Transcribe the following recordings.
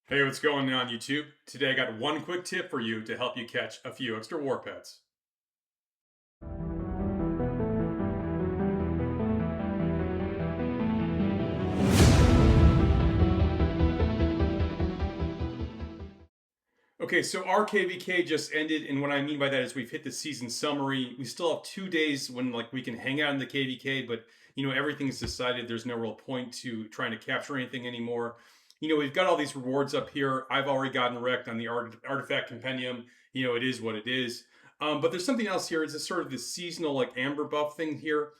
Hey, what's going on YouTube? Today I got one quick tip for you to help you catch a few extra Warpets. Okay, so our KVK just ended, and what I mean by that is we've hit the season summary. We still have 2 days when we can hang out in the KVK, but everything's decided there's no real point to trying to capture anything anymore. We've got all these rewards up here. I've already gotten wrecked on the artifact compendium. It is what it is. But there's something else here. It's a sort of this seasonal amber buff thing here.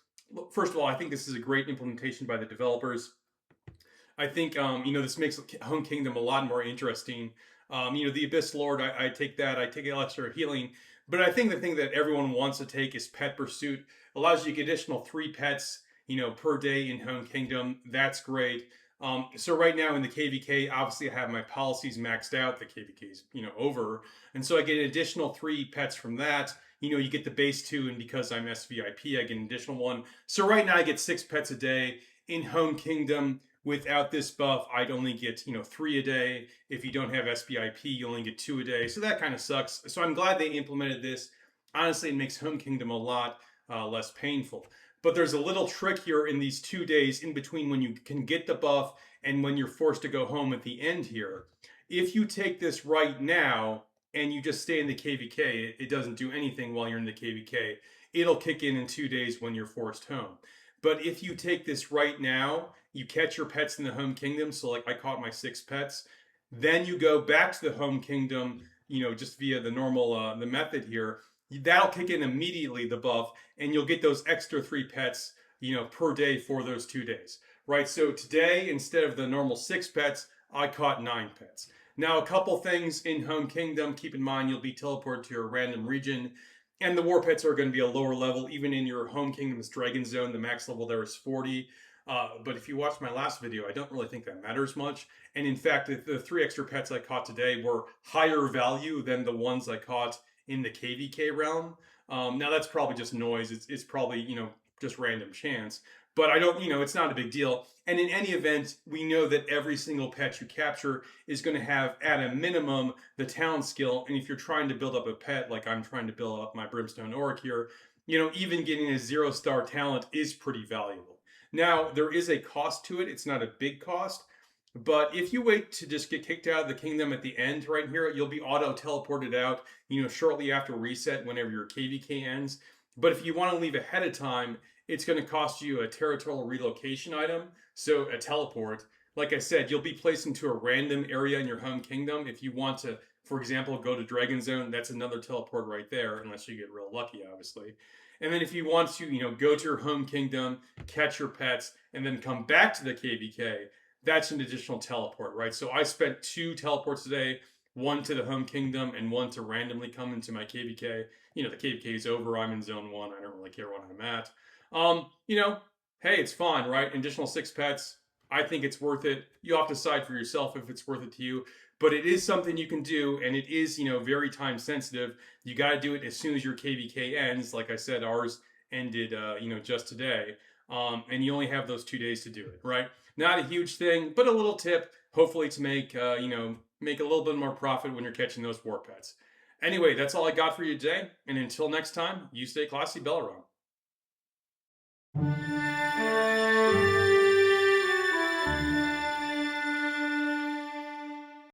First of all, I think this is a great implementation by the developers. I think this makes Home Kingdom a lot more interesting. The Abyss Lord, I take that. I take extra healing, but I think the thing that everyone wants to take is Pet Pursuit. Allows you to get additional 3 pets, per day in Home Kingdom. That's great. So right now in the KVK, obviously I have my policies maxed out. The KVK is over, and so I get an additional 3 pets from that. You get the base 2, and because I'm SVIP, I get an additional 1. So right now I get 6 pets a day in Home Kingdom. Without this buff, I'd only get 3 a day. If you don't have SVIP, you only get 2 a day. So that kind of sucks. So I'm glad they implemented this. Honestly, it makes Home Kingdom a lot less painful. But there's a little trick here in these 2 days in between when you can get the buff and when you're forced to go home at the end here. If you take this right now and you just stay in the KVK, it doesn't do anything while you're in the KVK. It'll kick in 2 days when you're forced home. But if you take this right now, you catch your pets in the Home Kingdom. So like I caught my 6 pets. Then you go back to the Home Kingdom, just via the normal the method here. That'll kick in immediately, the buff, and you'll get those extra 3 pets, per day for those 2 days. Right. So today, instead of the normal 6 pets, I caught 9 pets. Now, a couple things in Home Kingdom. Keep in mind, you'll be teleported to your random region. And the Warpets are going to be a lower level, even in your Home Kingdom's Dragon Zone. The max level there is 40. But if you watched my last video, I don't really think that matters much. And in fact, the 3 extra pets I caught today were higher value than the ones I caught in the KVK realm. Now that's probably just noise. It's probably, just random chance. But I don't, it's not a big deal. And in any event, we know that every single pet you capture is going to have, at a minimum, the talent skill. And if you're trying to build up a pet, like I'm trying to build up my Brimstone Orc here, even getting a 0-star talent is pretty valuable. Now, there is a cost to it. It's not a big cost. But if you wait to just get kicked out of the kingdom at the end right here, you'll be auto-teleported out, shortly after reset whenever your KVK ends. But if you want to leave ahead of time, it's going to cost you a territorial relocation item, so a teleport. Like I said, you'll be placed into a random area in your Home Kingdom. If you want to, for example, go to Dragon Zone, that's another teleport right there, unless you get real lucky, obviously. And then if you want to, go to your Home Kingdom, catch your pets, and then come back to the KVK, that's an additional teleport, right? So I spent 2 teleports today, one to the Home Kingdom and one to randomly come into my KVK. The KVK is over. I'm in zone 1. I don't really care what I'm at. Hey, it's fun, right? Additional 6 pets. I think it's worth it. You'll have to decide for yourself if it's worth it to you. But it is something you can do, and it is, very time sensitive. You got to do it as soon as your KVK ends. Like I said, ours ended, just today. And you only have those 2 days to do it, right? Not a huge thing, but a little tip, hopefully to make, make a little bit more profit when you're catching those war pets. Anyway, that's all I got for you today. And until next time, you stay classy, Belaron.